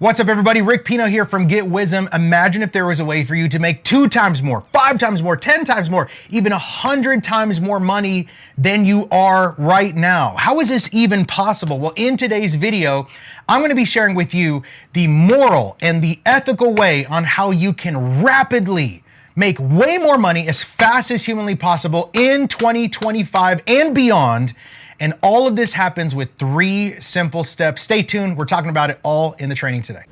What's up, everybody? Rick Pino here from Get Wisdom. Imagine if there was a way for you to make 2 times more, 5 times more, 10 times more, even 100 times more money than you are right now. How is this even possible? Well, in today's video, I'm going to be sharing with you the moral and the ethical way on how you can rapidly make way more money as fast as humanly possible in 2025 and beyond. And all of this happens with 3 simple steps. Stay tuned. We're talking about it all in the training today.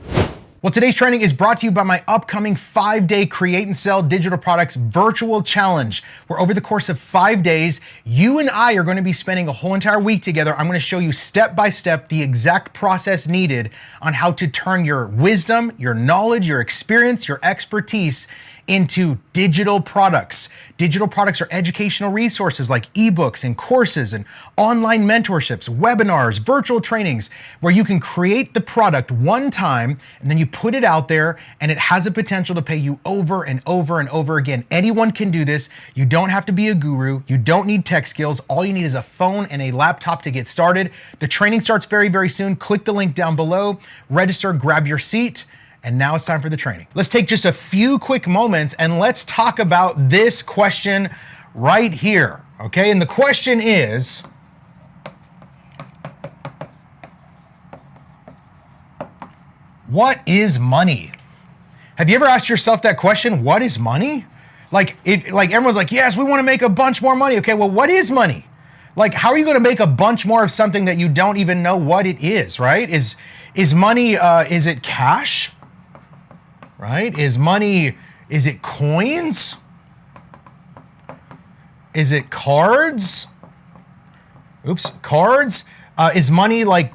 Well, today's training is brought to you by my upcoming 5-day Create and Sell Digital Products Virtual Challenge, where over the course of 5 days, you and I are going to be spending a whole entire week together. I'm going to show you step by step the exact process needed on how to turn your wisdom, your knowledge, your experience, your expertise into digital products. Digital products are educational resources like ebooks and courses and online mentorships, webinars, virtual trainings, where you can create the product one time and then you put it out there and it has a potential to pay you over and over and over again. Anyone can do this. You don't have to be a guru. You don't need tech skills. All you need is a phone and a laptop to get started. The training starts very, very soon. Click the link down below, register, grab your seat. And now it's time for the training. Let's take just a few quick moments and let's talk about this question right here, okay? And the question is, what is money? Have you ever asked yourself that question? What is money? Like everyone's like, yes, we want to make a bunch more money. Okay, well, what is money? Like, how are you going to make a bunch more of something that you don't even know what it is, right? Is money, is it cash? Right? Is it coins? Is it cards? Oops, cards? Is money like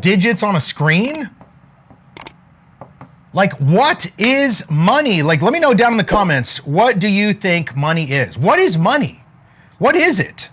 digits on a screen? Like, what is money? Like, let me know down in the comments, what do you think money is? What is money? What is it?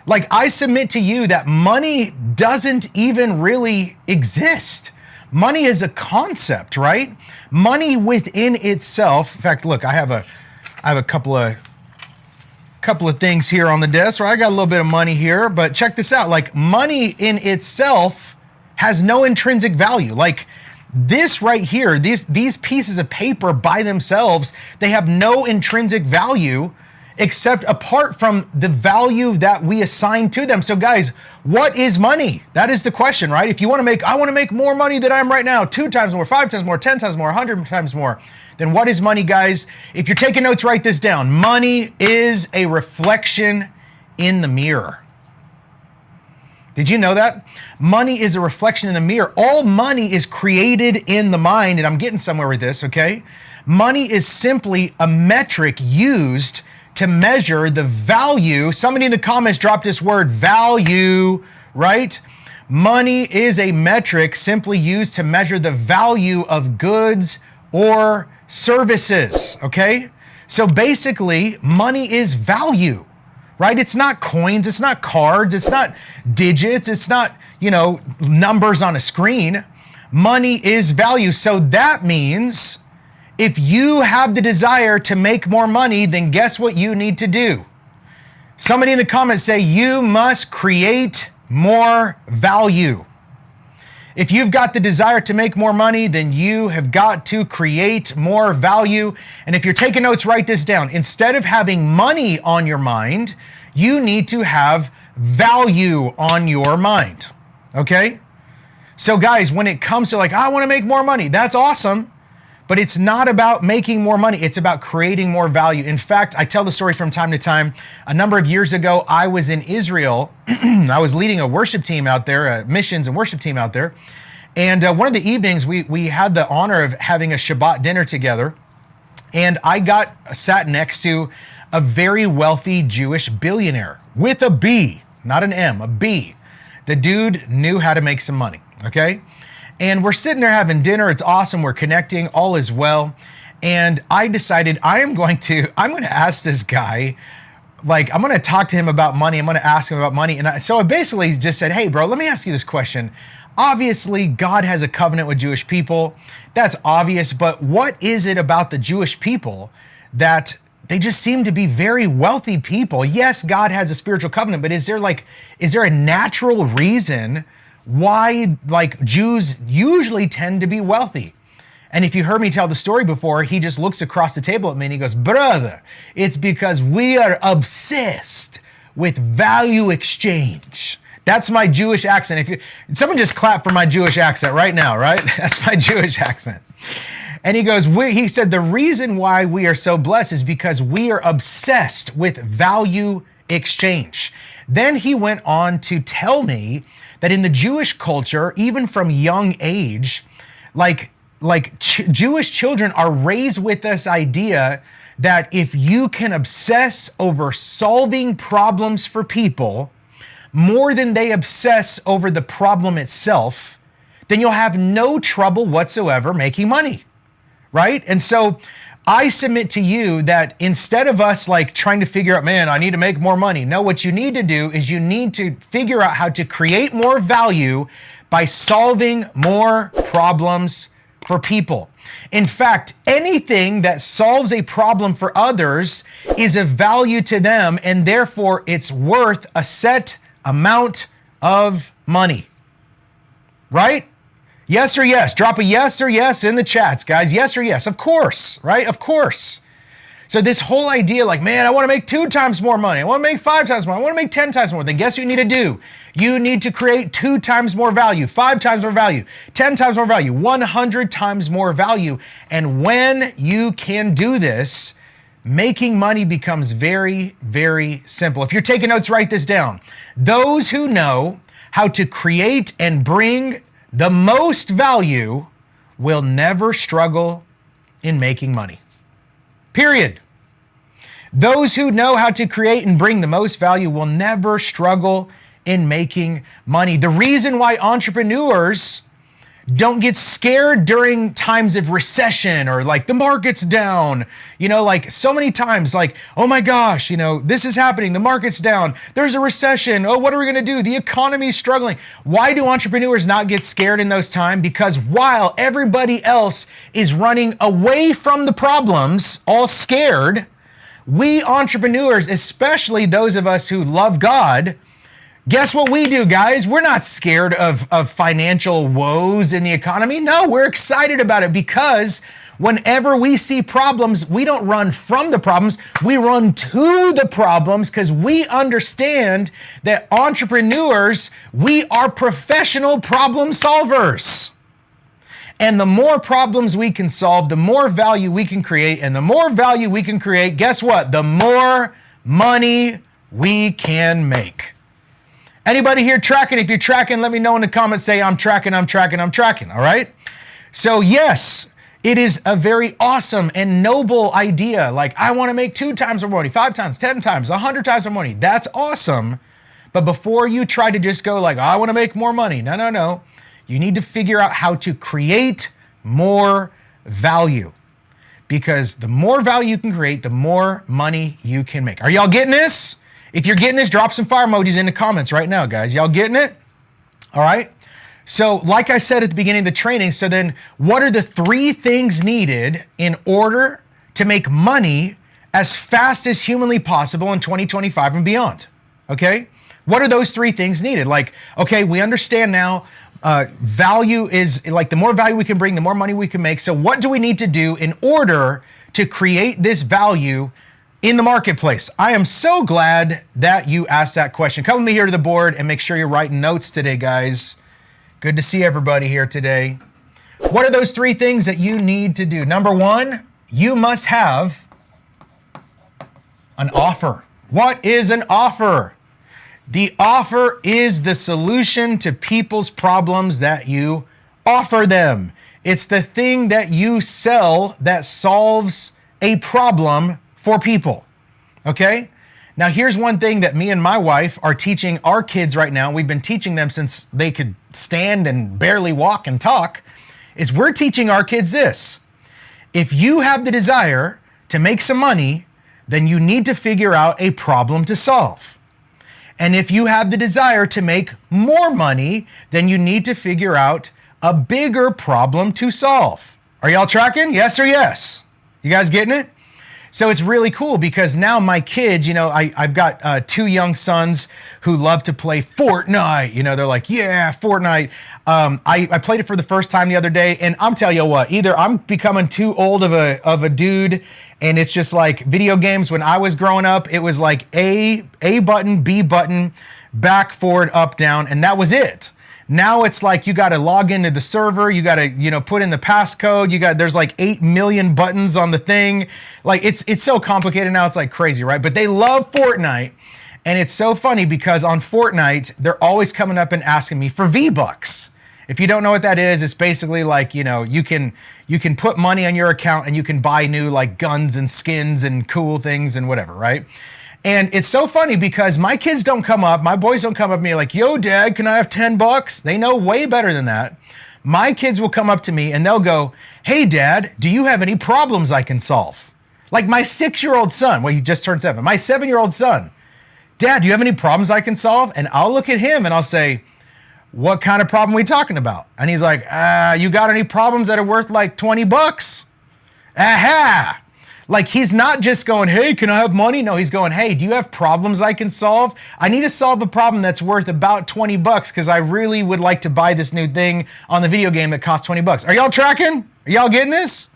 Like, I submit to you that money doesn't even really exist. Money is a concept, right? Money within itself. In fact, look, I have a couple of things here on the desk, right? I got a little bit of money here, but check this out. Like, money in itself has no intrinsic value. Like, this right here, these pieces of paper by themselves, they have no intrinsic value except apart from the value that we assign to them. So guys, what is money? That is the question, right? If you want to make, I want to make more money than I am right now, 2 times more, 5 times more, 10 times more, 100 times more, then what is money, guys? If you're taking notes, write this down. Money is a reflection in the mirror. Did you know that? Money is a reflection in the mirror. All money is created in the mind, and I'm getting somewhere with this, okay? Money is simply a metric used to measure the value. Somebody in the comments dropped this word value, right? Money is a metric simply used to measure the value of goods or services, okay? So basically, money is value, right? It's not coins, it's not cards, it's not digits, it's not, numbers on a screen. Money is value. So that means if you have the desire to make more money, then guess what you need to do? Somebody in the comments say, you must create more value. If you've got the desire to make more money, then you have got to create more value. And if you're taking notes, write this down. Instead of having money on your mind, you need to have value on your mind, okay? So guys, when it comes to like, I want to make more money, that's awesome. But it's not about making more money. It's about creating more value. In fact, I tell the story from time to time. A number of years ago, I was in Israel. I was leading a worship team out there, a missions and worship team out there. And one of the evenings, we had the honor of having a Shabbat dinner together. And I sat next to a very wealthy Jewish billionaire with a B, not an M, a B. The dude knew how to make some money, okay? And we're sitting there having dinner. It's awesome. We're connecting. All is well. And I decided I'm going to ask this guy, like, I'm going to talk to him about money. I'm going to ask him about money. And so I basically just said, hey, bro, let me ask you this question. Obviously, God has a covenant with Jewish people. That's obvious. But what is it about the Jewish people that they just seem to be very wealthy people? Yes, God has a spiritual covenant, but is there a natural reason why like Jews usually tend to be wealthy. And if you heard me tell the story before, he just looks across the table at me and he goes, brother, it's because we are obsessed with value exchange. That's my Jewish accent. Someone just clap for my Jewish accent right now, right? That's my Jewish accent. And he goes, he said, the reason why we are so blessed is because we are obsessed with value exchange. Then he went on to tell me that in the Jewish culture, even from young age, Jewish children are raised with this idea that if you can obsess over solving problems for people more than they obsess over the problem itself, then you'll have no trouble whatsoever making money, right? And so I submit to you that instead of us like trying to figure out, man, I need to make more money. No, what you need to do is you need to figure out how to create more value by solving more problems for people. In fact, anything that solves a problem for others is of value to them, and therefore it's worth a set amount of money, right? Yes or yes? Drop a yes or yes in the chats, guys. Yes or yes? Of course, right? Of course. So this whole idea like, man, I want to make 2 times more money. I want to make 5 times more. I want to make 10 times more. Then guess what you need to do? You need to create 2 times more value, 5 times more value, 10 times more value, 100 times more value. And when you can do this, making money becomes very, very simple. If you're taking notes, write this down. Those who know how to create and bring the most value will never struggle in making money. Period. Those who know how to create and bring the most value will never struggle in making money. The reason why entrepreneurs don't get scared during times of recession or like the market's down, like so many times, like, oh my gosh, this is happening. The market's down. There's a recession. Oh, what are we going to do? The economy is struggling. Why do entrepreneurs not get scared in those times? Because while everybody else is running away from the problems, all scared, we entrepreneurs, especially those of us who love God, guess what we do, guys? We're not scared of financial woes in the economy. No, we're excited about it because whenever we see problems, we don't run from the problems. We run to the problems because we understand that entrepreneurs, we are professional problem solvers. And the more problems we can solve, the more value we can create. And the more value we can create, guess what? The more money we can make. Anybody here tracking? If you're tracking, let me know in the comments. Say, I'm tracking, all right? So yes, it is a very awesome and noble idea. Like, I want to make 2 times more money, 5 times, 10 times, 100 times more money. That's awesome. But before you try to just go like, I want to make more money. No. You need to figure out how to create more value. Because the more value you can create, the more money you can make. Are y'all getting this? If you're getting this, drop some fire emojis in the comments right now, guys. Y'all getting it? All right. So like I said at the beginning of the training, so then what are the 3 things needed in order to make money as fast as humanly possible in 2025 and beyond? Okay. What are those 3 things needed? Like, okay, we understand now value is like the more value we can bring, the more money we can make. So what do we need to do in order to create this value in the marketplace? I am so glad that you asked that question. Come with me here to the board and make sure you're writing notes today, guys. Good to see everybody here today. What are those 3 things that you need to do? Number 1, you must have an offer. What is an offer? The offer is the solution to people's problems that you offer them. It's the thing that you sell that solves a problem for people, okay? Now, here's one thing that me and my wife are teaching our kids right now. We've been teaching them since they could stand and barely walk and talk, is we're teaching our kids this. If you have the desire to make some money, then you need to figure out a problem to solve. And if you have the desire to make more money, then you need to figure out a bigger problem to solve. Are y'all tracking? Yes or yes? You guys getting it? So it's really cool because now my kids, I've got 2 young sons who love to play Fortnite. They're like, yeah, Fortnite. I played it for the first time the other day, and I'm telling you what, either I'm becoming too old of a dude, and it's just like video games. When I was growing up, it was like A button, B button, back, forward, up, down, and that was it. Now it's like you got to log into the server, you got to put in the passcode, there's like 8 million buttons on the thing. Like it's so complicated now, it's like crazy, right? But they love Fortnite, and it's so funny because on Fortnite they're always coming up and asking me for V-Bucks. If you don't know what that is, it's basically like, you can put money on your account and you can buy new like guns and skins and cool things and whatever, right? And it's so funny because my boys don't come up to me like, yo, Dad, can I have $10? They know way better than that. My kids will come up to me and they'll go, hey, Dad, do you have any problems I can solve? Like my 6-year-old son, well, he just turned 7. My 7-year-old son, Dad, do you have any problems I can solve? And I'll look at him and I'll say, what kind of problem are we talking about? And he's like, you got any problems that are worth like $20? Aha! Like he's not just going, hey, can I have money? No, he's going, hey, do you have problems I can solve? I need to solve a problem that's worth about $20 because I really would like to buy this new thing on the video game that costs $20. Are y'all tracking? Are y'all getting this?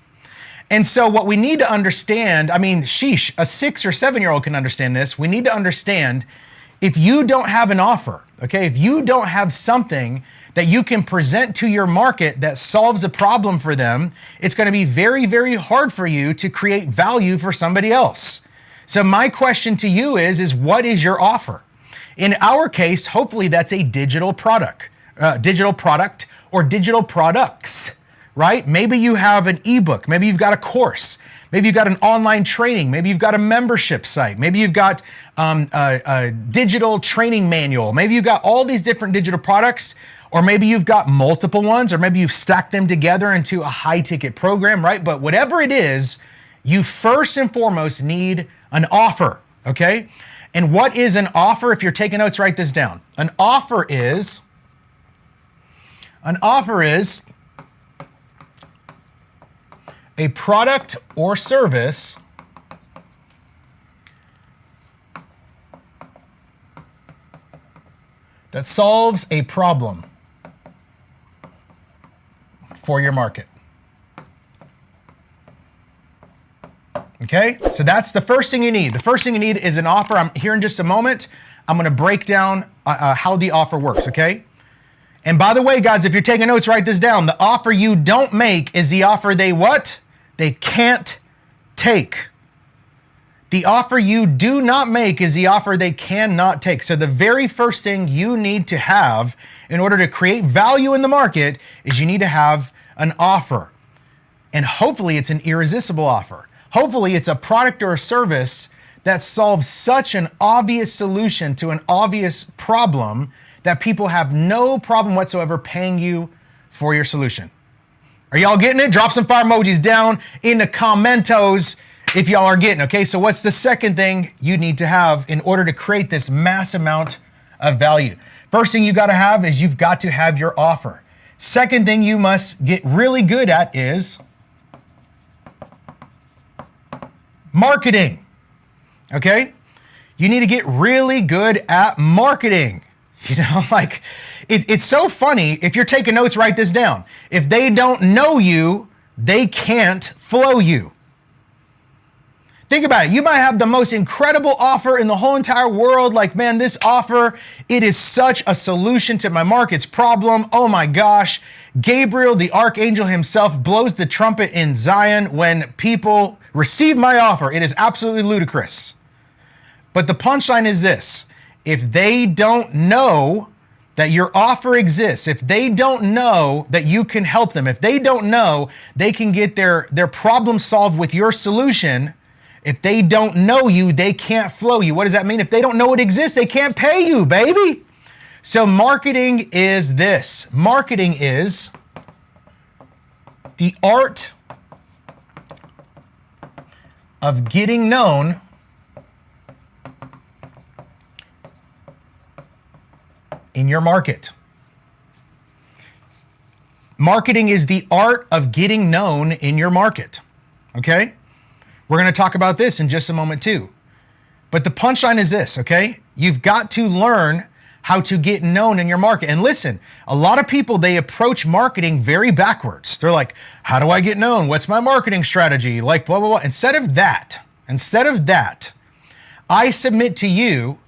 And so what we need to understand, sheesh, a 6 or 7-year-old can understand this. We need to understand if you don't have an offer, okay, if you don't have something that you can present to your market that solves a problem for them, it's going to be very, very hard for you to create value for somebody else. So my question to you is what is your offer? In our case, hopefully that's a digital product or digital products, right? Maybe you have an ebook, maybe you've got a course, maybe you've got an online training, maybe you've got a membership site, maybe you've got a digital training manual, maybe you've got all these different digital products, or maybe you've got multiple ones, or maybe you've stacked them together into a high ticket program, right? But whatever it is, you first and foremost need an offer, okay? And what is an offer? If you're taking notes, write this down. An offer is a product or service that solves a problem for your market. Okay, so that's the first thing you need. The first thing you need is an offer. I'm here in just a moment. I'm going to break down how the offer works, okay? And by the way, guys, if you're taking notes, write this down. The offer you don't make is the offer they what? They can't take. The offer you do not make is the offer they cannot take. So the very first thing you need to have in order to create value in the market is you need to have an offer. And hopefully it's an irresistible offer. Hopefully it's a product or a service that solves such an obvious solution to an obvious problem that people have no problem whatsoever paying you for your solution. Are y'all getting it? Drop some fire emojis down in the commentos if y'all are getting, okay? So what's the second thing you need to have in order to create this mass amount of value? First thing you got to have is you've got to have your offer. Second thing you must get really good at is marketing, okay? You need to get really good at marketing. It's so funny. If you're taking notes, write this down. If they don't know you, they can't flow you. Think about it. You might have the most incredible offer in the whole entire world. Like, man, this offer, it is such a solution to my market's problem. Oh my gosh. Gabriel, the archangel himself, blows the trumpet in Zion when people receive my offer. It is absolutely ludicrous. But the punchline is this. If they don't know that your offer exists, if they don't know that you can help them, if they don't know they can get their problem solved with your solution, if they don't know you, they can't flow you. What does that mean? If they don't know it exists, they can't pay you, baby. So marketing is this. Marketing is the art of getting known in your market. Marketing is the art of getting known in your market. Okay? We're going to talk about this in just a moment too. But the punchline is this, okay? You've got to learn how to get known in your market. And listen, a lot of people, they approach marketing very backwards. They're like, how do I get known? What's my marketing strategy? Like blah, blah, blah. Instead of that, I submit to you,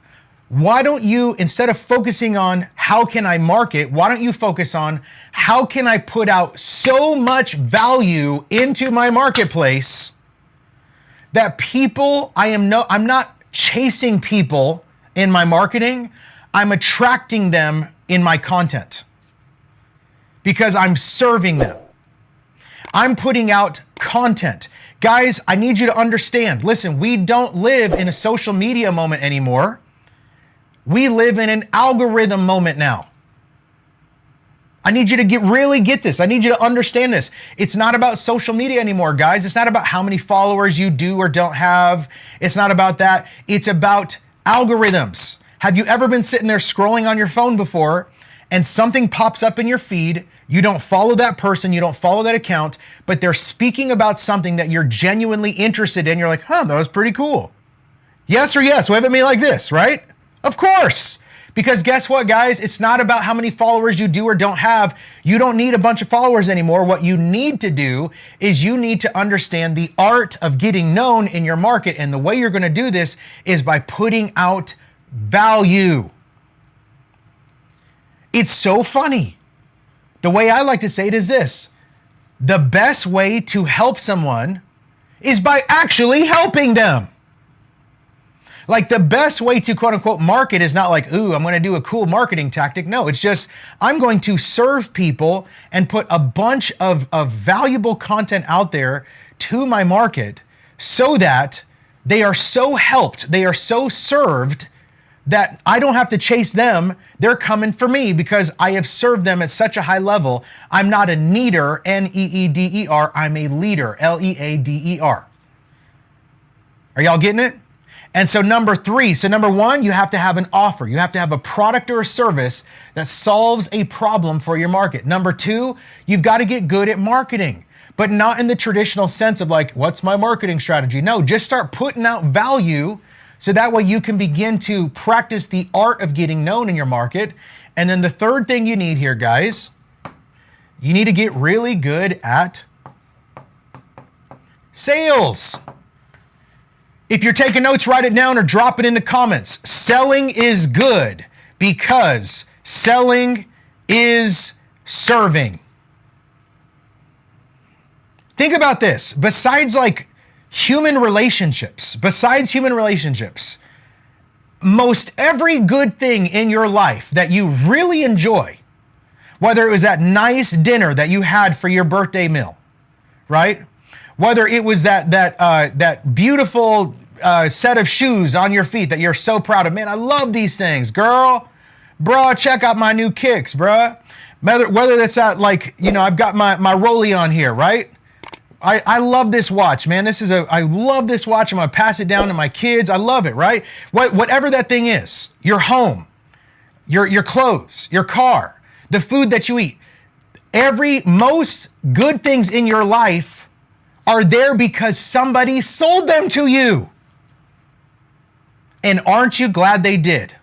why don't you, instead of focusing on how can I market, why don't you focus on how can I put out so much value into my marketplace that people, I'm not chasing people in my marketing, I'm attracting them in my content because I'm serving them. I'm putting out content. Guys, I need you to understand, listen, we don't live in a social media moment anymore. We live in an algorithm moment now. I need you to really get this. I need you to understand this. It's not about social media anymore, guys. It's not about how many followers you do or don't have. It's not about that. It's about algorithms. Have you ever been sitting there scrolling on your phone before and something pops up in your feed? You don't follow that person, you don't follow that account, but they're speaking about something that you're genuinely interested in. You're like, that was pretty cool. Yes or yes, wave at me like this, right? Of course. Because guess what, guys? It's not about how many followers you do or don't have. You don't need a bunch of followers anymore. What you need to do is you need to understand the art of getting known in your market. And the way you're going to do this is by putting out value. It's so funny. The way I like to say it is this: the best way to help someone is by actually helping them. Like the best way to quote unquote market is not like, ooh, I'm going to do a cool marketing tactic. No, it's just, I'm going to serve people and put a bunch of valuable content out there to my market so that they are so helped, they are so served that I don't have to chase them. They're coming for me because I have served them at such a high level. I'm not a needer, N-E-E-D-E-R. I'm a leader, L-E-A-D-E-R. Are y'all getting it? And so number one, you have to have an offer. You have to have a product or a service that solves a problem for your market. Number two, you've got to get good at marketing, but not in the traditional sense of like, what's my marketing strategy? No, just start putting out value so that way you can begin to practice the art of getting known in your market. And then the third thing you need here, guys, you need to get really good at sales. If you're taking notes, write it down or drop it in the comments. Selling is good because selling is serving. Think about this. Besides human relationships, most every good thing in your life that you really enjoy, whether it was that nice dinner that you had for your birthday meal, right? Whether it was that beautiful set of shoes on your feet that you're so proud of. Man, I love these things. Girl, bruh, check out my new kicks, bruh. Whether that's I've got my Rollie on here, right? I love this watch, man. I love this watch. I'm going to pass it down to my kids. I love it, right? Whatever that thing is, your home, your clothes, your car, the food that you eat, most good things in your life are there because somebody sold them to you. And aren't you glad they did?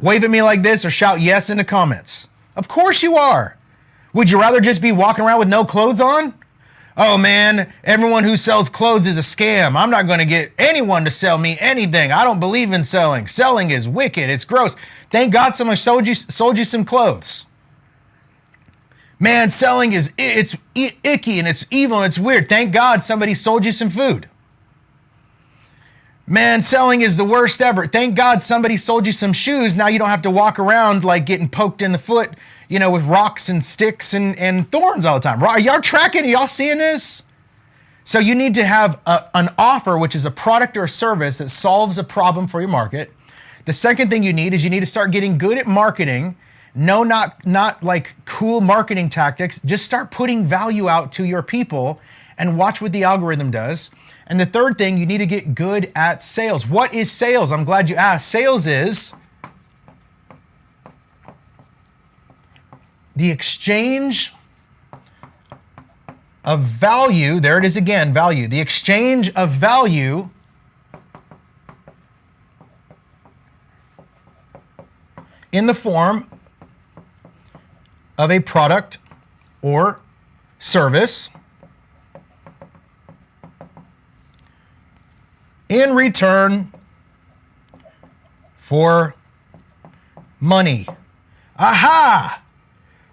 Wave at me like this or shout yes in the comments. Of course you are. Would you rather just be walking around with no clothes on? Oh man, everyone who sells clothes is a scam. I'm not going to get anyone to sell me anything. I don't believe in selling. Selling is wicked. It's gross. Thank God someone sold you some clothes. Man, selling it's icky and it's evil and it's weird. Thank God somebody sold you some food. Man, selling is the worst ever. Thank God somebody sold you some shoes. Now you don't have to walk around like getting poked in the foot, with rocks and sticks and thorns all the time. Are y'all tracking? Are y'all seeing this? So you need to have an offer, which is a product or a service that solves a problem for your market. The second thing you need to start getting good at marketing. No, not like cool marketing tactics. Just start putting value out to your people and watch what the algorithm does. And the third thing, you need to get good at sales. What is sales? I'm glad you asked. Sales is the exchange of value, there it is again, value, the exchange of value in the form of a product or service in return for money. Aha!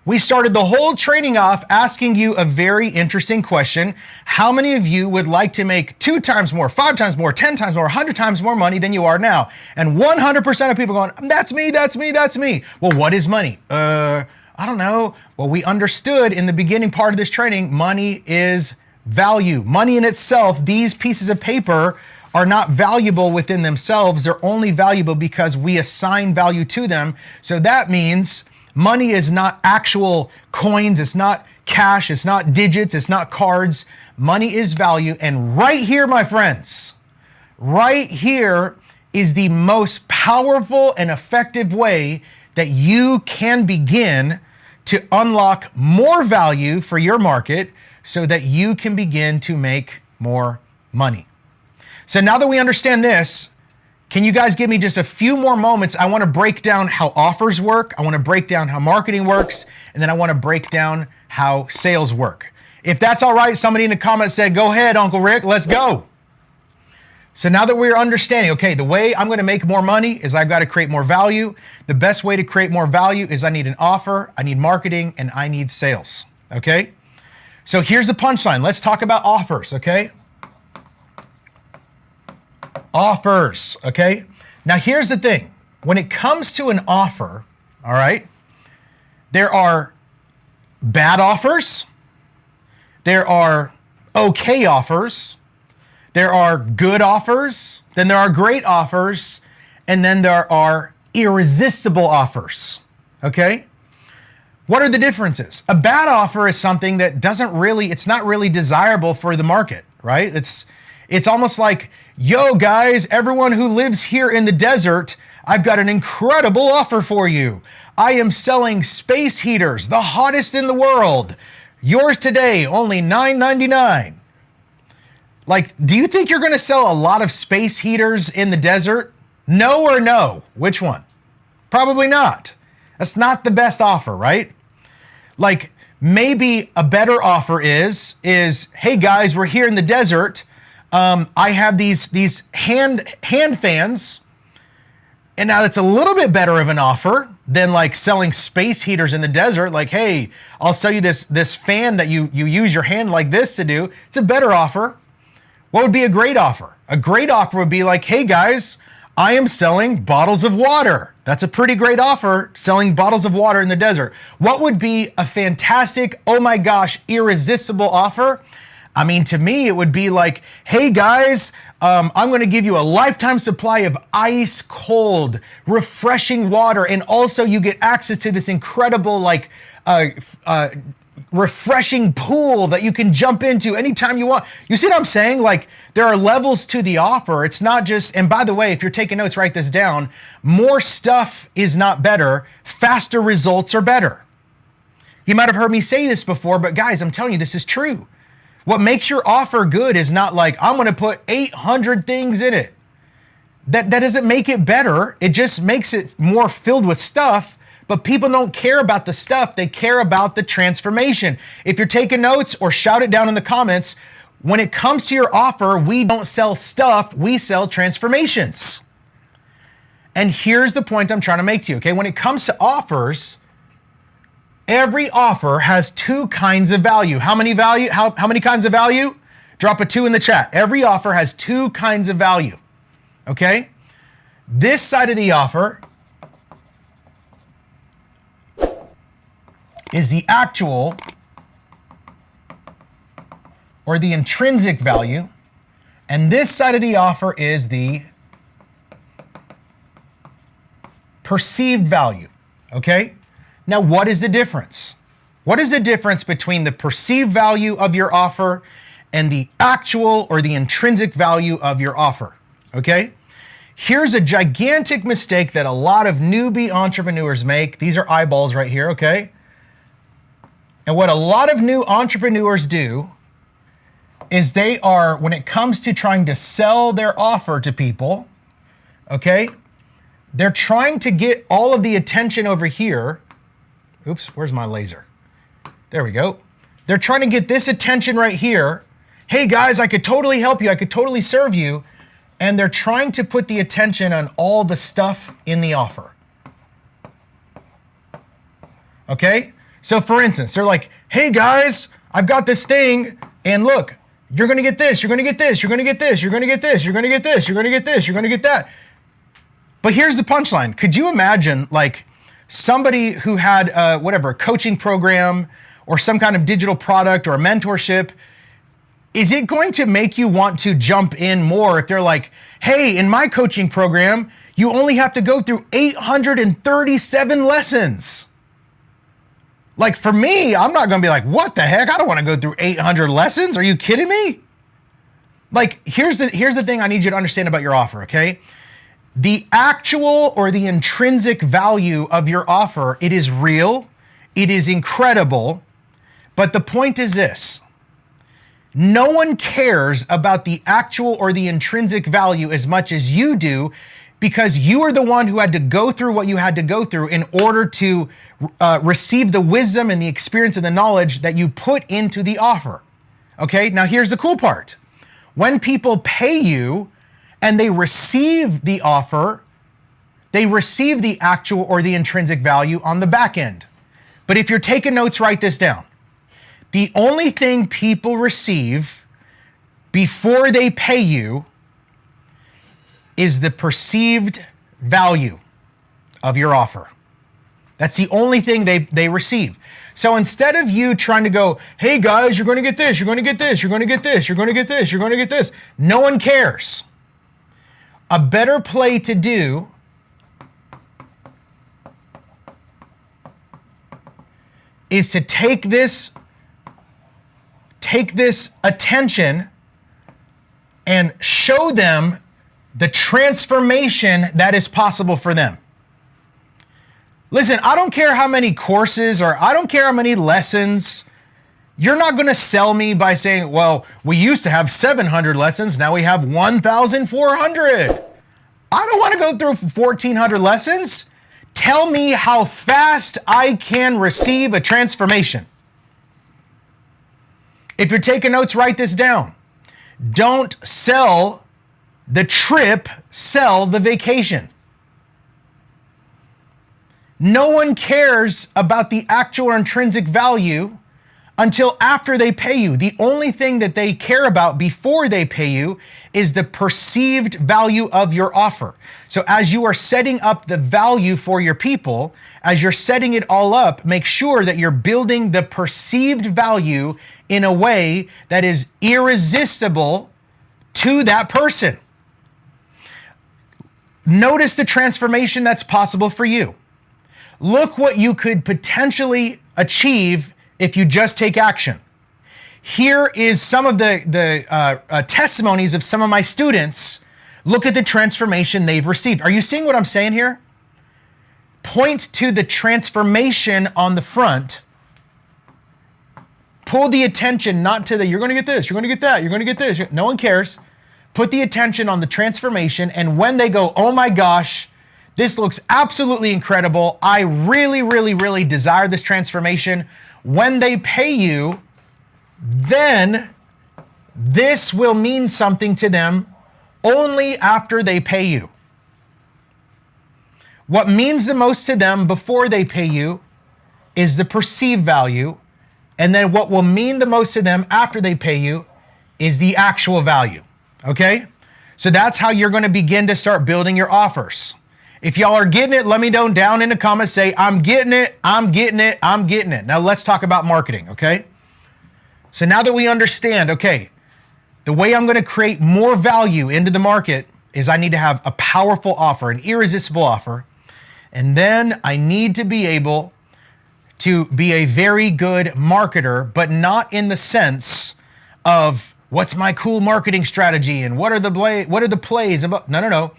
We started the whole training off asking you a very interesting question. How many of you would like to make 2 times more, 5 times more, 10 times more, 100 times more money than you are now? And 100% of people going, that's me, that's me, that's me. Well, what is money? I don't know. Well, we understood in the beginning part of this training, money is value. Money in itself, these pieces of paper are not valuable within themselves. They're only valuable because we assign value to them. So that means money is not actual coins, it's not cash, it's not digits, it's not cards. Money is value. And right here, my friends, right here is the most powerful and effective way that you can begin to unlock more value for your market so that you can begin to make more money. So now that we understand this, can you guys give me just a few more moments? I want to break down how offers work. I want to break down how marketing works. And then I want to break down how sales work. If that's all right, somebody in the comments said, go ahead, Uncle Rick, let's go. So now that we're understanding, okay, the way I'm going to make more money is I've got to create more value. The best way to create more value is I need an offer, I need marketing, and I need sales, okay? So here's the punchline. Let's talk about offers, okay? Offers, okay? Now here's the thing. When it comes to an offer, all right, there are bad offers, there are okay offers, there are good offers, then there are great offers, and then there are irresistible offers, okay? What are the differences? A bad offer is something that it's not really desirable for the market, right? It's almost like, yo guys, everyone who lives here in the desert, I've got an incredible offer for you. I am selling space heaters, the hottest in the world. Yours today, only $9.99. Like, do you think you're gonna sell a lot of space heaters in the desert? No or no? Which one? Probably not. That's not the best offer, right? Like, maybe a better offer is, hey guys, we're here in the desert. I have these hand fans, and now that's a little bit better of an offer than like selling space heaters in the desert. Like, hey, I'll sell you this fan that you use your hand like this to do. It's a better offer. What would be a great offer? A great offer would be like, hey guys, I am selling bottles of water. That's a pretty great offer, selling bottles of water in the desert. What would be a fantastic, oh my gosh, irresistible offer? I mean, to me, it would be like, hey guys, I'm going to give you a lifetime supply of ice cold, refreshing water. And also you get access to this incredible, like, refreshing pool that you can jump into anytime you want. You see what I'm saying? Like, there are levels to the offer. It's not just, and by the way, if you're taking notes, write this down. More stuff is not better. Faster results are better. You might have heard me say this before, but guys, I'm telling you, this is true. What makes your offer good is not like, I'm going to put 800 things in it. That doesn't make it better. It just makes it more filled with stuff, but people don't care about the stuff. They care about the transformation. If you're taking notes, or shout it down in the comments, when it comes to your offer, we don't sell stuff, we sell transformations. And here's the point I'm trying to make to you, okay? When it comes to offers, every offer has 2 kinds of value. How many kinds of value? Drop a 2 in the chat. Every offer has 2 kinds of value. Okay? This side of the offer is the actual or the intrinsic value, and this side of the offer is the perceived value. Okay? Now, what is the difference? What is the difference between the perceived value of your offer and the actual or the intrinsic value of your offer? Okay? Here's a gigantic mistake that a lot of newbie entrepreneurs make. These are eyeballs right here, okay? And what a lot of new entrepreneurs do is they are, when it comes to trying to sell their offer to people, okay, they're trying to get all of the attention over here. Oops, where's my laser? There we go. They're trying to get this attention right here. Hey guys, I could totally help you. I could totally serve you. And they're trying to put the attention on all the stuff in the offer. Okay? So for instance, they're like, hey guys, I've got this thing, and look, you're gonna get this, you're gonna get this, you're gonna get this, you're gonna get this, you're gonna get this, you're gonna get this, you're gonna get that. But here's the punchline. Could you imagine like somebody who had a coaching program or some kind of digital product or a mentorship? Is it going to make you want to jump in more if they're like, hey, in my coaching program, you only have to go through 837 lessons? Like for me, I'm not gonna be like, what the heck? I don't wanna go through 800 lessons. Are you kidding me? Like, here's the thing I need you to understand about your offer, okay? The actual or the intrinsic value of your offer, it is real, it is incredible, but the point is this. No one cares about the actual or the intrinsic value as much as you do, because you are the one who had to go through what you had to go through in order to receive the wisdom and the experience and the knowledge that you put into the offer. Okay, now here's the cool part. When people pay you and they receive the offer, they receive the actual or the intrinsic value on the back end. But if you're taking notes, write this down. The only thing people receive before they pay you is the perceived value of your offer. That's the only thing they receive. So instead of you trying to go, hey guys, you're going to get this, you're going to get this, you're going to get this, you're going to get this, you're going to get this, no one cares. A better play to do is to take this attention and show them the transformation that is possible for them. Listen, I don't care how many courses or I don't care how many lessons. You're not going to sell me by saying, well, we used to have 700 lessons, now we have 1,400. I don't want to go through 1,400 lessons. Tell me how fast I can receive a transformation. If you're taking notes, write this down. Don't sell the trip, sell the vacation. No one cares about the actual or intrinsic value until after they pay you. The only thing that they care about before they pay you is the perceived value of your offer. So as you are setting up the value for your people, as you're setting it all up, make sure that you're building the perceived value in a way that is irresistible to that person. Notice the transformation that's possible for you. Look what you could potentially achieve if you just take action. Here is some of the testimonies of some of my students. Look at the transformation they've received. Are you seeing what I'm saying here? Point to the transformation on the front. Pull the attention not to the, you're going to get this, you're going to get that, you're going to get this. No one cares. Put the attention on the transformation, and when they go, oh my gosh, this looks absolutely incredible. I really, really, really desire this transformation. When they pay you, then this will mean something to them only after they pay you. What means the most to them before they pay you is the perceived value. And then what will mean the most to them after they pay you is the actual value. Okay? So that's how you're going to begin to start building your offers. If y'all are getting it, let me know down in the comments, say, I'm getting it, I'm getting it, I'm getting it. Now let's talk about marketing, okay? So now that we understand, okay, the way I'm going to create more value into the market is I need to have a powerful offer, an irresistible offer. And then I need to be able to be a very good marketer, but not in the sense of what's my cool marketing strategy and what are the plays about. No.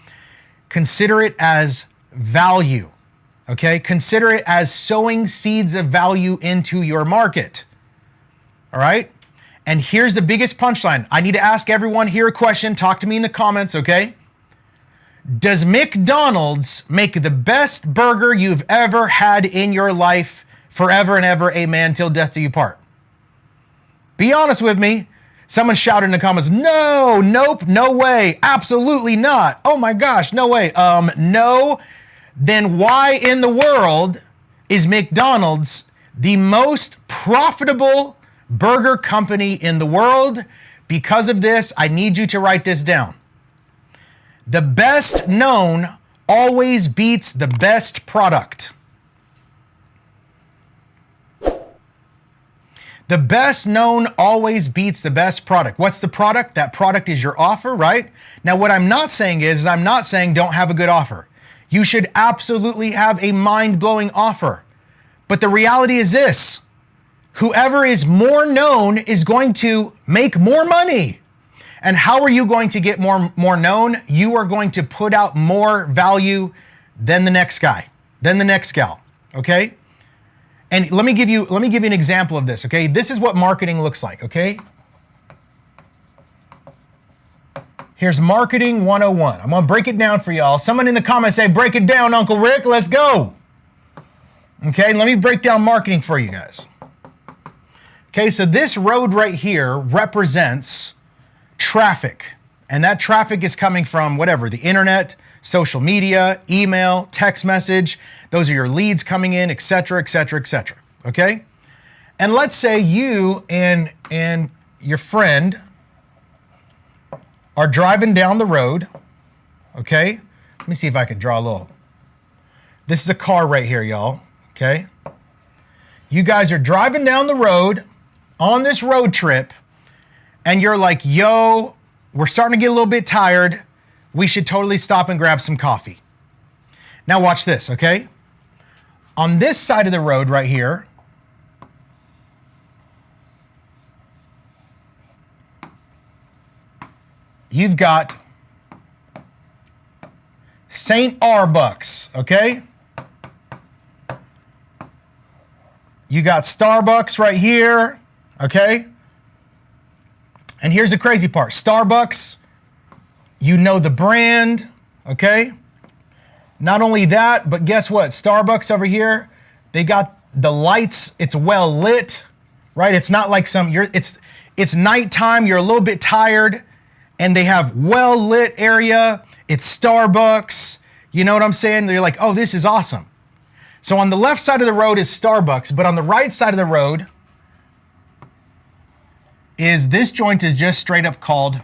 Consider it as value, okay? Consider it as sowing seeds of value into your market, all right? And here's the biggest punchline. I need to ask everyone here a question. Talk to me in the comments, okay? Does McDonald's make the best burger you've ever had in your life forever and ever, amen, till death do you part? Be honest with me. Someone shouted in the comments, no, nope, no way, absolutely not. Oh my gosh, no way. No. Then why in the world is McDonald's the most profitable burger company in the world? Because of this, I need you to write this down. The best known always beats the best product. The best known always beats the best product. What's the product? That product is your offer, right? Now, what I'm not saying is I'm not saying don't have a good offer. You should absolutely have a mind-blowing offer. But the reality is this: whoever is more known is going to make more money. And how are you going to get more known? You are going to put out more value than the next guy, than the next gal, okay? And let me give you an example of this, okay? This is what marketing looks like, okay? Here's marketing 101. I'm gonna break it down for y'all. Someone in the comments say, break it down, Uncle Rick, let's go. Okay, let me break down marketing for you guys. Okay, so this road right here represents traffic. And that traffic is coming from whatever, the internet, social media, email, text message. Those are your leads coming in, et cetera, et cetera, et cetera. Okay? And let's say you and your friend are driving down the road. Okay? Let me see if I can draw a little. This is a car right here, y'all. Okay? You guys are driving down the road on this road trip, and you're like, yo, we're starting to get a little bit tired. We should totally stop and grab some coffee. Now watch this, okay? On this side of the road right here, you've got St. Arbucks, okay? You got Starbucks right here, okay? And here's the crazy part. Starbucks, you know the brand, okay? Not only that, but guess what? Starbucks over here, they got the lights, it's well lit, right? It's not like it's nighttime, you're a little bit tired, and they have well lit area. It's Starbucks, you know what I'm saying? You're like, oh, this is awesome. So on the left side of the road is Starbucks, but on the right side of the road is this joint is just straight up called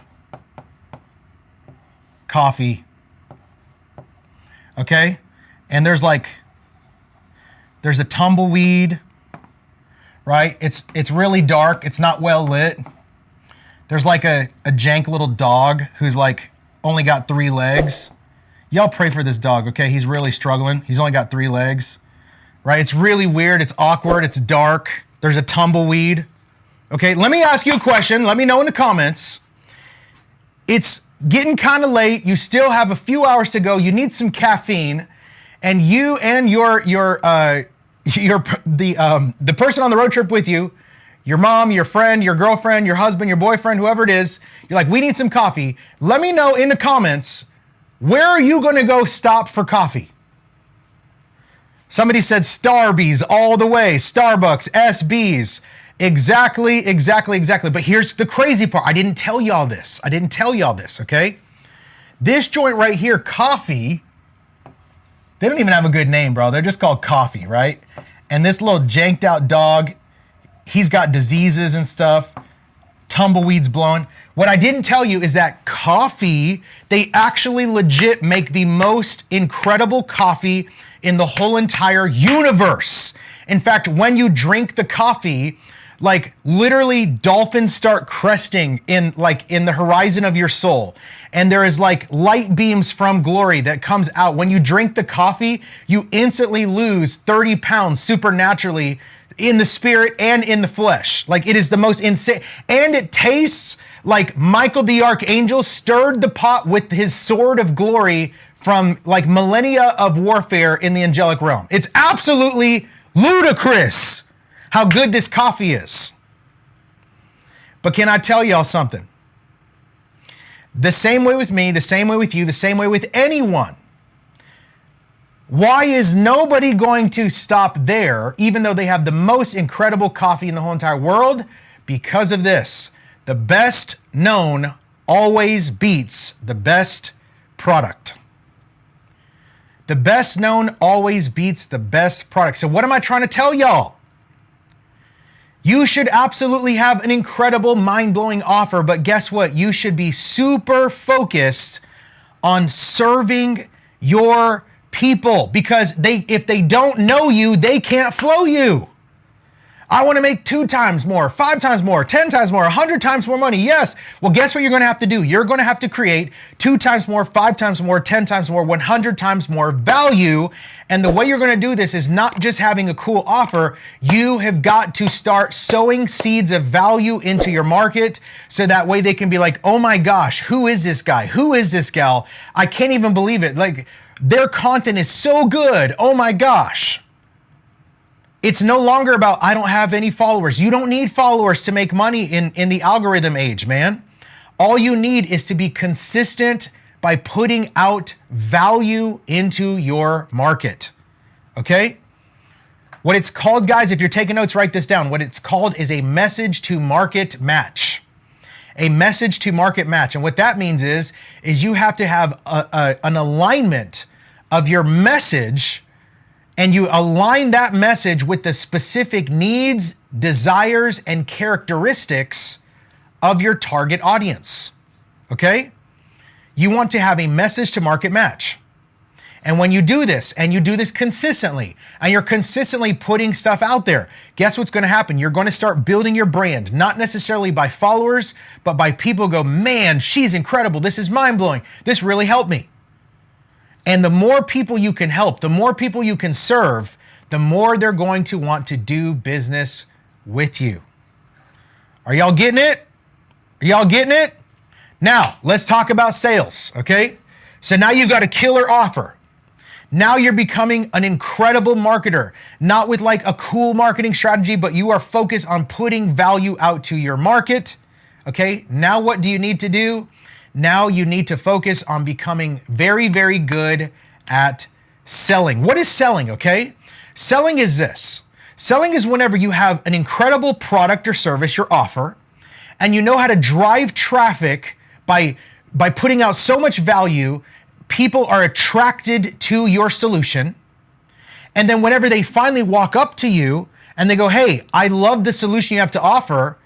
coffee. Okay? And there's a tumbleweed, right? It's really dark. It's not well lit. There's like a jank little dog who's like only got 3 legs. Y'all pray for this dog, okay? He's really struggling. He's only got 3 legs, right? It's really weird. It's awkward. It's dark. There's a tumbleweed. Okay, let me ask you a question. Let me know in the comments. It's getting kind of late. You still have a few hours to go. You need some caffeine, and you and the person on the road trip with you, your mom, your friend, your girlfriend, your husband, your boyfriend, whoever it is, you're like, we need some coffee. Let me know in the comments, where are you going to go stop for coffee? Somebody said Starbies all the way, Starbucks, SBs. Exactly. But here's the crazy part. I didn't tell y'all this, okay? This joint right here, Coffee, they don't even have a good name, bro. They're just called Coffee, right? And this little janked out dog, he's got diseases and stuff, tumbleweeds blowing. What I didn't tell you is that Coffee, they actually legit make the most incredible coffee in the whole entire universe. In fact, when you drink the coffee, like literally dolphins start cresting in the horizon of your soul. And there is like light beams from glory that comes out. When you drink the coffee, you instantly lose 30 pounds supernaturally in the spirit and in the flesh. Like it is the most insane. And it tastes like Michael the Archangel stirred the pot with his sword of glory from like millennia of warfare in the angelic realm. It's absolutely ludicrous how good this coffee is. But can I tell y'all something? The same way with me, the same way with you, the same way with anyone. Why is nobody going to stop there, even though they have the most incredible coffee in the whole entire world? Because of this. The best known always beats the best product. The best known always beats the best product. So what am I trying to tell y'all? You should absolutely have an incredible, mind-blowing offer, but guess what? You should be super focused on serving your people, because if they don't know you, they can't flow you. I want to make 2 times more, 5 times more, 10 times more, 100 times more money. Yes. Well, guess what you're going to have to do? You're going to have to create 2 times more, 5 times more, 10 times more, 100 times more value. And the way you're going to do this is not just having a cool offer. You have got to start sowing seeds of value into your market, so that way they can be like, oh my gosh, who is this guy? Who is this gal? I can't even believe it. Like, their content is so good. Oh my gosh. It's no longer about, I don't have any followers. You don't need followers to make money in the algorithm age, man. All you need is to be consistent by putting out value into your market. Okay? What it's called, guys, if you're taking notes, write this down. What it's called is a message to market match. A message to market match. And what that means is you have to have an alignment of your message, and you align that message with the specific needs, desires, and characteristics of your target audience. Okay? You want to have a message to market match. And when you do this, and you do this consistently, and you're consistently putting stuff out there, guess what's going to happen? You're going to start building your brand, not necessarily by followers, but by people who go, man, she's incredible. This is mind-blowing. This really helped me. And the more people you can help, the more people you can serve, the more they're going to want to do business with you. Are y'all getting it? Are y'all getting it? Now, let's talk about sales, okay? So now you've got a killer offer. Now you're becoming an incredible marketer, not with like a cool marketing strategy, but you are focused on putting value out to your market, okay? Now what do you need to do? Now you need to focus on becoming very, very good at selling. What is selling, okay? Selling is this. Selling is whenever you have an incredible product or service, your offer, and you know how to drive traffic by putting out so much value, people are attracted to your solution. And then whenever they finally walk up to you and they go, hey, I love the solution you have to offer,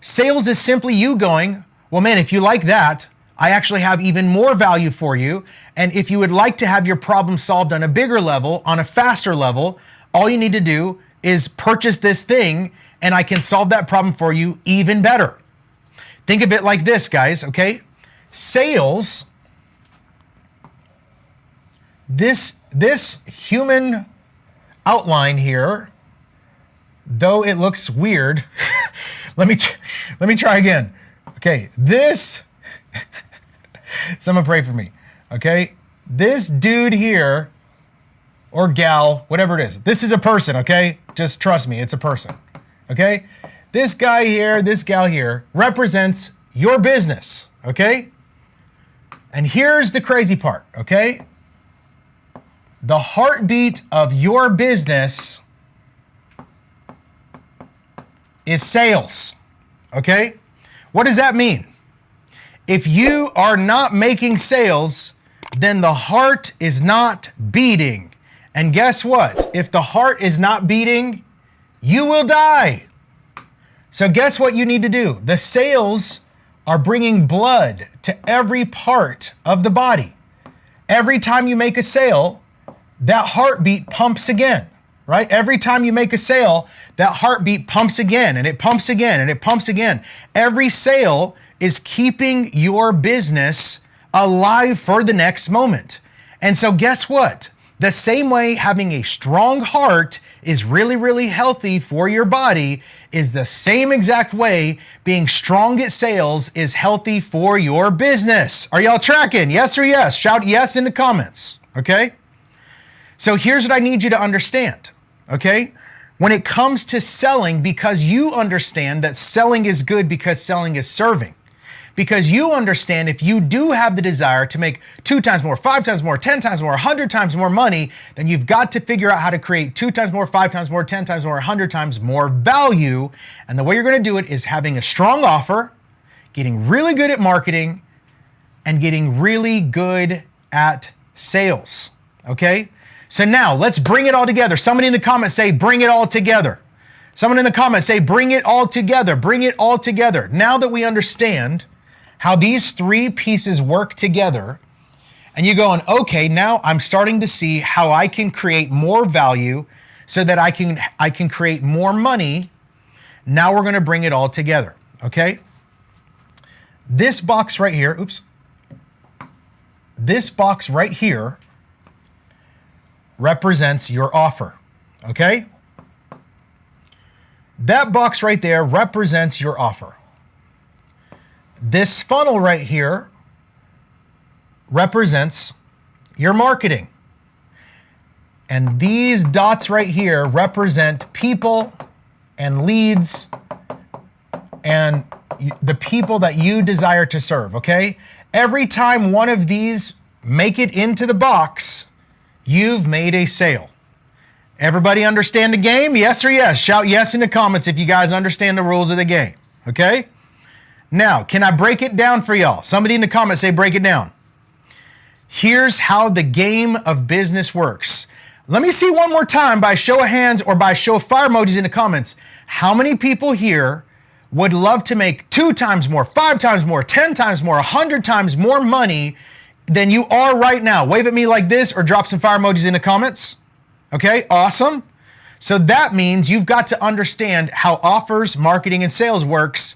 sales is simply you going, well, man, if you like that, I actually have even more value for you. And if you would like to have your problem solved on a bigger level, on a faster level, all you need to do is purchase this thing and I can solve that problem for you even better. Think of it like this, guys, okay? Sales, this human outline here, though it looks weird, let me try again. Okay, this, someone pray for me, okay? This dude here, or gal, whatever it is, this is a person, okay? Just trust me, it's a person, okay? This guy here, this gal here represents your business, okay? And here's the crazy part, okay? The heartbeat of your business is sales, okay? What does that mean? If you are not making sales, then the heart is not beating. And guess what? If the heart is not beating, you will die. So guess what you need to do? The sales are bringing blood to every part of the body. Every time you make a sale, that heartbeat pumps again, right? Every time you make a sale, that heartbeat pumps again, and it pumps again, and it pumps again. Every sale is keeping your business alive for the next moment. And so guess what? The same way having a strong heart is really, really healthy for your body is the same exact way being strong at sales is healthy for your business. Are y'all tracking? Yes or yes? Shout yes in the comments, okay? So here's what I need you to understand, okay? when it comes to selling, because you understand that selling is good because selling is serving. Because you understand if you do have the desire to make 2 times more, 5 times more, 10 times more, 100 times more money, then you've got to figure out how to create 2 times more, 5 times more, 10 times more, 100 times more value. And the way you're going to do it is having a strong offer, getting really good at marketing, and getting really good at sales. Okay? So now let's bring it all together. Somebody in the comments say, bring it all together. Someone in the comments say, bring it all together. Bring it all together. Now that we understand how these 3 pieces work together, and you're going, okay, now I'm starting to see how I can create more value so that I can create more money. Now we're going to bring it all together, okay? This box right here, this box right here represents your offer, okay? That box right there represents your offer. This funnel right here represents your marketing. And these dots right here represent people and leads and the people that you desire to serve, okay? Every time one of these make it into the box, you've made a sale. Everybody understand the game? Yes or yes? Shout yes in the comments if you guys understand the rules of the game, okay? Now, can I break it down for y'all? Somebody in the comments say break it down. Here's how the game of business works. Let me see one more time by show of hands or by show of fire emojis in the comments. How many people here would love to make 2 times more, 5 times more, 10 times more, 100 times more money than you are right now? Wave at me like this or drop some fire emojis in the comments. Okay, awesome. So that means you've got to understand how offers, marketing, and sales works.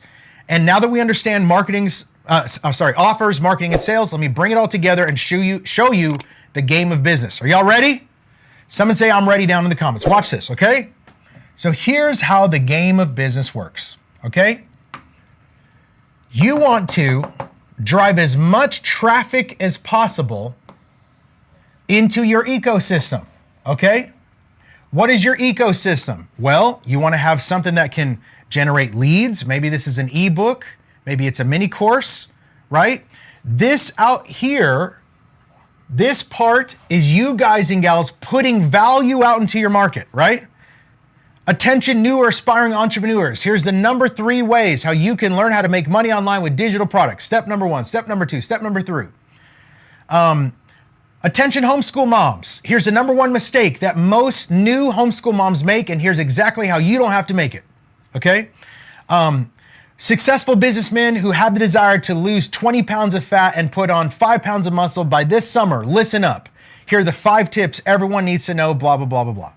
And now that we understand offers, marketing, and sales, let me bring it all together and show you the game of business. Are y'all ready? Someone say I'm ready down in the comments. Watch this, okay? So here's how the game of business works, okay? You want to drive as much traffic as possible into your ecosystem, okay? What is your ecosystem? Well, you want to have something that can generate leads. Maybe this is an ebook. Maybe it's a mini course, right? This out here, this part is you guys and gals putting value out into your market, right? Attention, new or aspiring entrepreneurs. Here's the number 3 ways how you can learn how to make money online with digital products. Step number 1, step number 2, step number 3. Attention homeschool moms. Here's the number 1 mistake that most new homeschool moms make, and here's exactly how you don't have to make it, okay? Successful businessmen who have the desire to lose 20 pounds of fat and put on 5 pounds of muscle by this summer. Listen up. Here are the 5 tips everyone needs to know, blah, blah, blah, blah, blah.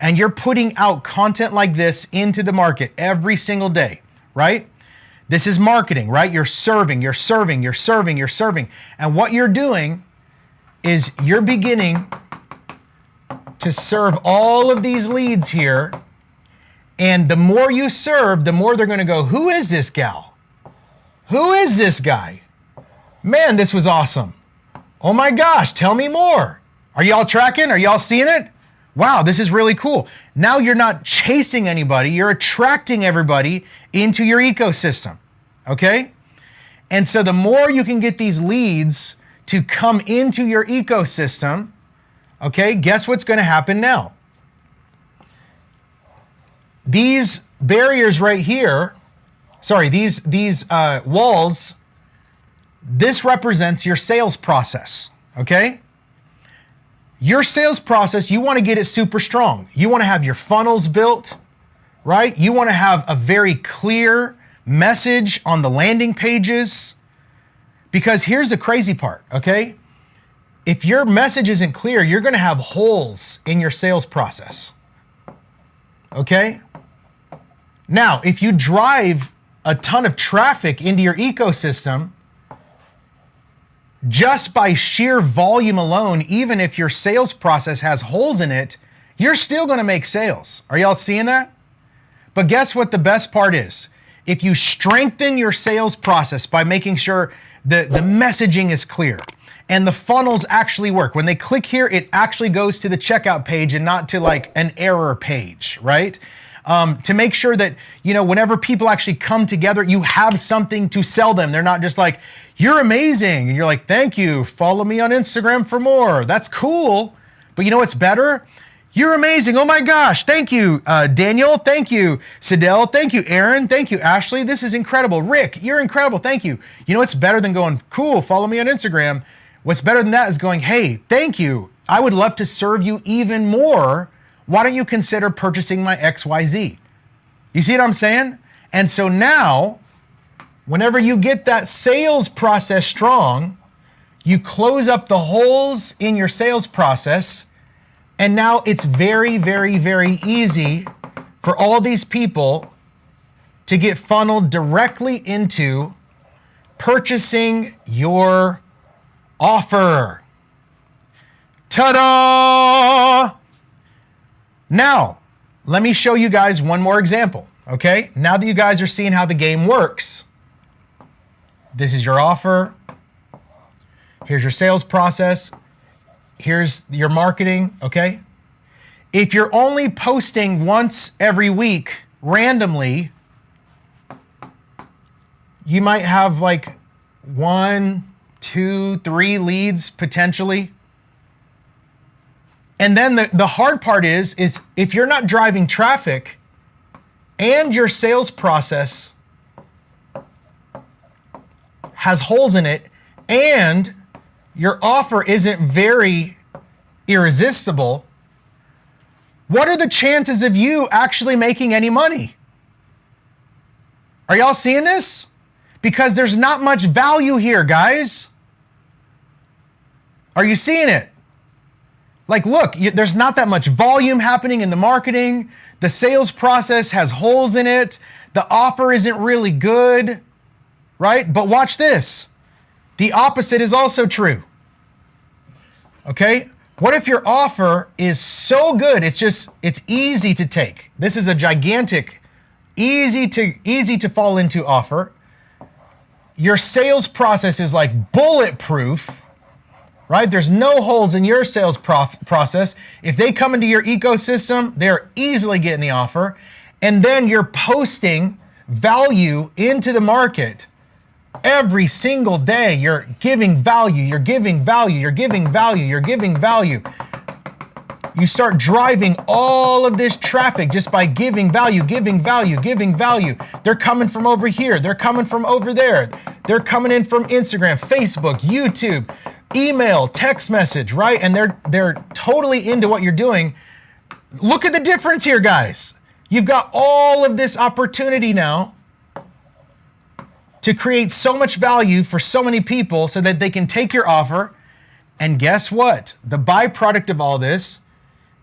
And you're putting out content like this into the market every single day, right? This is marketing, right? You're serving. And what you're doing is you're beginning to serve all of these leads here. And the more you serve, the more they're going to go, who is this gal? Who is this guy? Man, this was awesome. Oh my gosh, tell me more. Are y'all tracking? Are y'all seeing it? Wow, this is really cool. Now you're not chasing anybody, you're attracting everybody into your ecosystem, okay? And so the more you can get these leads to come into your ecosystem, okay, guess what's going to happen now? These barriers right here, these walls, this represents your sales process, okay? Your sales process, you want to get it super strong. You want to have your funnels built, right? You want to have a very clear message on the landing pages. Because here's the crazy part, okay? If your message isn't clear, you're going to have holes in your sales process, okay? Now, if you drive a ton of traffic into your ecosystem, just by sheer volume alone, even if your sales process has holes in it, you're still going to make sales. Are y'all seeing that? But guess what the best part is? If you strengthen your sales process by making sure the messaging is clear and the funnels actually work. When they click here, it actually goes to the checkout page and not to like an error page, right? To make sure that, whenever people actually come together, you have something to sell them. They're not just like, you're amazing. And you're like, thank you. Follow me on Instagram for more. That's cool. But you know what's better? You're amazing. Oh my gosh. Thank you, Daniel. Thank you, Sidel. Thank you, Aaron. Thank you, Ashley. This is incredible. Rick, you're incredible. Thank you. You know what's better than going, cool, follow me on Instagram? What's better than that is going, hey, thank you. I would love to serve you even more. Why don't you consider purchasing my XYZ? You see what I'm saying? And so now, whenever you get that sales process strong, you close up the holes in your sales process. And now it's very, very, very easy for all these people to get funneled directly into purchasing your offer. Ta-da! Now, let me show you guys one more example, okay? Now that you guys are seeing how the game works, this is your offer. Here's your sales process. Here's your marketing, okay? If you're only posting once every week randomly, you might have like 1, 2, 3 leads potentially. And then the hard part is if you're not driving traffic and your sales process has holes in it and your offer isn't very irresistible, what are the chances of you actually making any money? Are y'all seeing this? Because there's not much value here, guys. Are you seeing it? Like, look, there's not that much volume happening in the marketing. The sales process has holes in it. The offer isn't really good, right? But watch this. The opposite is also true. Okay? What if your offer is so good, it's easy to take. This is a gigantic, easy to fall into offer. Your sales process is like bulletproof, right? There's no holes in your sales process. If they come into your ecosystem, they're easily getting the offer. And then you're posting value into the market. Every single day, you're giving value, you're giving value, you're giving value, you're giving value. You start driving all of this traffic just by giving value, giving value, giving value. They're coming from over here. They're coming from over there. They're coming in from Instagram, Facebook, YouTube, email, text message, right? And they're totally into what you're doing. Look at the difference here, guys. You've got all of this opportunity now to create so much value for so many people so that they can take your offer. And guess what? The byproduct of all this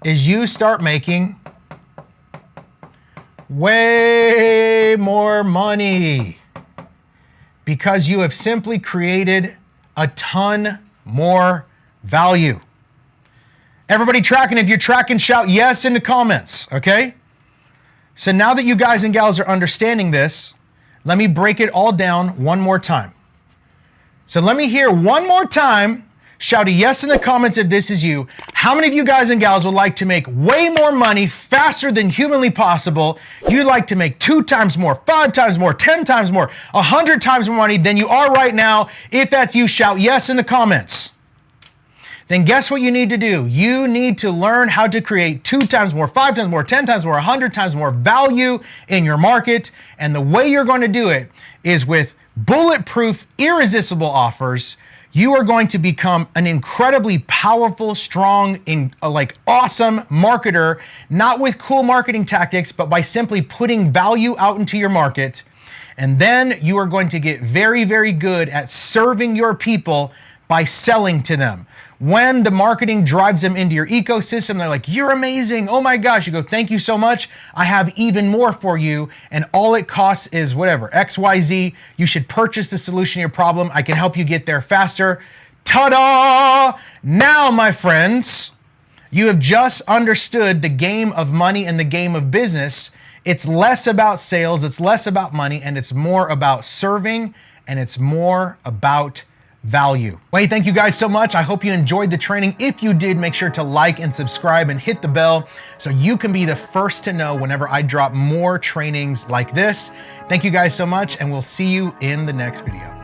is you start making way more money because you have simply created a ton more value. Everybody tracking? If you're tracking, shout yes in the comments, okay? So now that you guys and gals are understanding this, let me break it all down one more time. So let me hear one more time. Shout a yes in the comments if this is you. How many of you guys and gals would like to make way more money faster than humanly possible? You'd like to make 2 times more, 5 times more, 10 times more, 100 times more money than you are right now. If that's you, shout yes in the comments. Then guess what you need to do? You need to learn how to create 2 times more, 5 times more, 10 times more, 100 times more value in your market. And the way you're going to do it is with bulletproof, irresistible offers. You are going to become an incredibly powerful, strong, awesome marketer, not with cool marketing tactics, but by simply putting value out into your market. And then you are going to get very, very good at serving your people by selling to them. When the marketing drives them into your ecosystem, they're like, you're amazing. Oh my gosh. You go, thank you so much. I have even more for you. And all it costs is whatever, XYZ. You should purchase the solution to your problem. I can help you get there faster. Ta-da! Now, my friends, you have just understood the game of money and the game of business. It's less about sales. It's less about money. And it's more about serving. And it's more about value. Well, hey, thank you guys so much. I hope you enjoyed the training. If you did, make sure to like and subscribe and hit the bell so you can be the first to know whenever I drop more trainings like this. Thank you guys so much, and we'll see you in the next video.